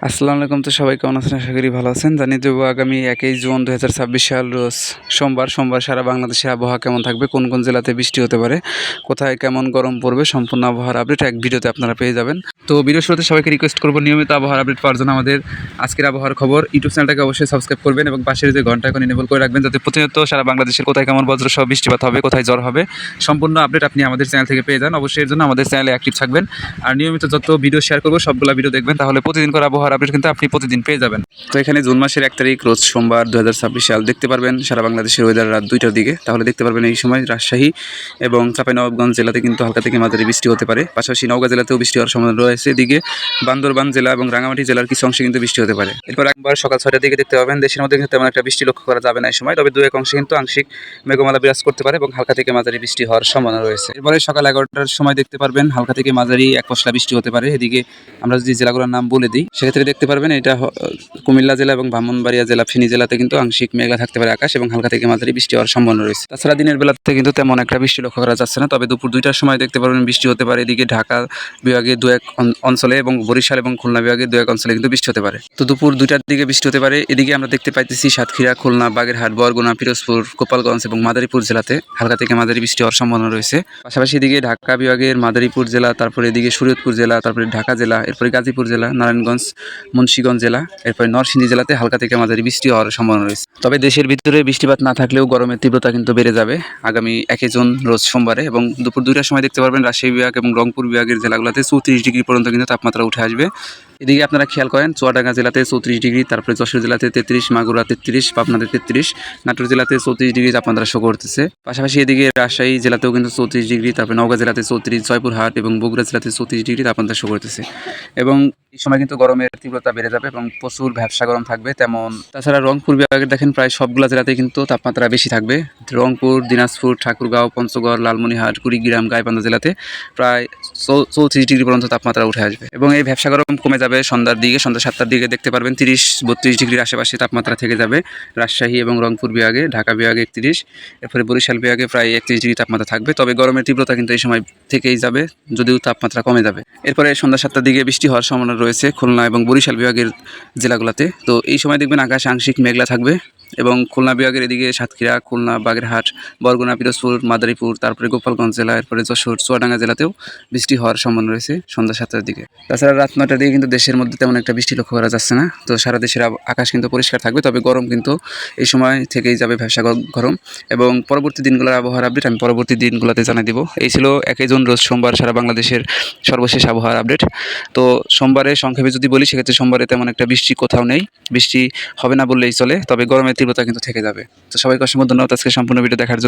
আসসালামু আলাইকুম। তো সবাই কেমন আছেন? আশা করি ভালো আছেন। জানিয়ে দেবো আগামী 1 জুন 2026 সাল রোজ সোমবার সারা বাংলাদেশের আবহাওয়া কেমন থাকবে, কোন কোন জেলাতে বৃষ্টি হতে পারে, কোথায় কেমন গরম পড়বে, সম্পূর্ণ আবহাওয়ার আপডেট এক ভিডিওতে আপনারা পেয়ে যাবেন। তো ভিডিও শুরুতে সবাইকে রিকোয়েস্ট করবো নিয়মিত আবহাওয়ার আপডেট পাওয়ার জন্য আমাদের আজকের আবহাওয়ার খবর ইউটিউব চ্যানেলটাকে অবশ্যই সাবস্ক্রাইব করবেন এবং পাশের যে ঘন্টা এখন এনেবল করে রাখবেন, যাতে প্রতিনিয়ত সারা বাংলাদেশের কোথায় কেমন বজ্রসহ বৃষ্টিপাত হবে, কোথায় ঝড় হবে, সম্পূর্ণ আপডেট আপনি আমাদের চ্যানেল থেকে পেয়ে যান। অবশ্যই এর জন্য আমাদের চ্যানেলে অ্যাক্টিভ থাকবেন আর নিয়মিত যত ভিডিও শেয়ার করবো সবগুলো ভিডিও দেখবেন, তাহলে প্রতিদিন করে আবহাওয়ার আপডেট কিন্তু আপনি প্রতিদিন পেয়ে যাবেন। তো এখানে জুন মাসের 1 তারিখ রোজ সোমবার 2026 সাল দেখতে পারবেন সারা বাংলাদেশের ওয়েদার রাত 2টার দিকে। তাহলে দেখতে পারবেন এই সময় রাজশাহী এবং চাঁপাইনবাবগঞ্জ জেলাতে কিন্তু হালকা থেকে মাঝারি বৃষ্টি হতে পারে। পাশাপাশি নওগাঁ জেলাতেও বৃষ্টি হওয়ার সম্ভাবনা রয়েছে। এদিকে বান্দরবান জেলা এবং রাঙামাটি জেলার কিছু অংশে কিন্তু বৃষ্টি হতে পারে। এরপর একবার সকাল 6টার দিকে দেখতে পাবেন দেশের মধ্যে কিন্তু তেমন একটা বৃষ্টি লক্ষ্য করা যাবে না এই সময়, তবে দু এক অংশে কিন্তু আংশিক মেঘমালা বিরাজ করতে পারে এবং হালকা থেকে মাঝারি বৃষ্টি হওয়ার সম্ভাবনা রয়েছে। এরপরে সকাল 11টার সময় দেখতে পারবেন হালকা থেকে মাঝারি এক পশলা বৃষ্টি হতে পারে। এদিকে আমরা যদি জেলাগুলোর নাম বলে দিই সেক্ষেত্রে দেখতে পারবেন এটা কুমিল্লা জেলা এবং ব্রাহ্মণবাড়িয়া জেলা, ফেনী জেলাতে কিন্তু আংশিক মেঘলা থাকতে পারে আকাশ এবং হালকা থেকে মাঝারি বৃষ্টি হওয়ার সম্ভাবনা রয়েছে। তাছাড়া দিনের বেলাতে কিন্তু তেমন একটা বৃষ্টি লক্ষ্য করা যাচ্ছে না, তবে দুপুর 2টার সময় দেখতে পারবেন বৃষ্টি হতে পারে। এদিকে ঢাকা বিভাগে দু এক অঞ্চলে এবং বরিশাল এবং খুলনা বিভাগে দু এক অঞ্চলে কিন্তু বৃষ্টি হতে পারে। তো দুপুর 2টার দিকে বৃষ্টি হতে পারে। এদিকে আমরা দেখতে পাইতেছি সাতক্ষীরা, খুলনা, বাগেরহাট, বরগুনা, পিরোজপুর, গোপালগঞ্জ এবং মাদারীপুর জেলাতে হালকা থেকে মাঝারি বৃষ্টি হওয়ার সম্ভাবনা রয়েছে। পাশাপাশি এদিকে ঢাকা বিভাগের মাদারীপুর জেলা, তারপরে এদিকে শরীয়তপুর জেলা, তারপরে ঢাকা জেলা, এরপরে গাজীপুর জেলা, নারায়ণগঞ্জ, মুন্সিগঞ্জ জেলা, এরপরে নরসিংদী জেলাতে হালকা থেকে মাঝারি বৃষ্টি হওয়ার সম্ভাবনা রয়েছে। তবে দেশের ভিতরে বৃষ্টিপাত না থাকলেও গরমের তীব্রতা কিন্তু বেড়ে যাবে আগামী 1 জুন রোজ সোমবারে। এবং দুপুর 2টার সময় দেখতে পারবেন রাজশাহী বিভাগ এবং রংপুর বিভাগের জেলাগুলোতে 34 ডিগ্রি পর্যন্ত কিন্তু তাপমাত্রা উঠে আসবে। এদিকে আপনারা খেয়াল করেন চুয়াডাঙ্গা জেলাতে 34 ডিগ্রি, তারপরে যশোর জেলাতে 33, মাগুরা 33, পাবনাতে 33, নাটোর জেলাতে 34 ডিগ্রি তাপমাত্রা শো করতেছে। পাশাপাশি এদিকে রাজশাহী জেলাতেও কিন্তু 34 ডিগ্রি, তারপরে নওগাঁ জেলাতে 34, জয়পুরহাট এবং বগুড়া জেলাতে 34 ডিগ্রি তাপমাত্রা শো করতেছে। এবং এই সময় কিন্তু গরমের তীব্রতা বেড়ে যাবে এবং প্রচুর ভ্যাপসা গরম থাকবে তেমন। তাছাড়া রংপুর বিভাগের দেখেন প্রায় সবগুলো জেলাতে কিন্তু তাপমাত্রা বেশি থাকবে। রংপুর, দিনাজপুর, ঠাকুরগাঁও, পঞ্চগড়, লালমনিরহাট, কুড়িগ্রাম, গাইবান্ধা জেলাতে প্রায় 34 ডিগ্রি পর্যন্ত তাপমাত্রা উঠে আসবে এবং এই ভ্যাপসা গরম কমে যাবে সন্ধ্যার দিকে। সন্ধ্যা 7টার দিকে দেখতে পারবেন 30-32 ডিগ্রির আশেপাশে তাপমাত্রা থেকে যাবে রাজশাহী এবং রংপুর বিভাগে, ঢাকা বিভাগে 31, এরপরে বরিশাল বিভাগে প্রায় 31 ডিগ্রি তাপমাত্রা থাকবে। তবে গরমের তীব্রতা কিন্তু এই সময় থেকেই যাবে, যদিও তাপমাত্রা কমে যাবে। এরপরে সন্ধ্যা 7টার দিকে বৃষ্টি হওয়ার সম্ভাবনা রয়েছে খুলনা এবং বরিশাল বিভাগের জেলাগুলোতে। তো এই সময় দেখবেন আকাশ আংশিক মেঘলা থাকবে এবং খুলনা বিভাগের এদিকে সাতক্ষীরা, খুলনা, বাগেরহাট, বরগুনা, পিরোজপুর, মাদারীপুর, তারপরে গোপালগঞ্জ জেলা, এরপরে যশোর, চুয়াডাঙ্গা জেলাতেও বৃষ্টি হওয়ার সম্ভাবনা রয়েছে সন্ধ্যা 7টার দিকে। তাছাড়া রাত 9টার দিকে কিন্তু দেশের মধ্যে তেমন একটা বৃষ্টি লক্ষ্য করা যাচ্ছে না। তো সারা দেশের আকাশ কিন্তু পরিষ্কার থাকবে, তবে গরম কিন্তু এই সময় থেকেই যাবে, ভ্যাপসা গরম। এবং পরবর্তী দিনগুলোর আবহাওয়ার আপডেট আমি পরবর্তী দিনগুলোতে জানিয়ে দিব। এই ছিল 1 জুন রোজ সোমবার সারা বাংলাদেশের সর্বশেষ আবহাওয়ার আপডেট। তো সোমবারে সংক্ষেপে যদি বলি সেক্ষেত্রে সোমবারে তেমন একটা বৃষ্টি কোথাও নেই, বৃষ্টি হবে না বললেই চলে, তবে গরমের তীব্রতা কিন্তু থেকে যাবে। তো সবাইকে অসংখ্য ধন্যবাদ আজকে সম্পূর্ণ ভিডিও দেখার জন্য।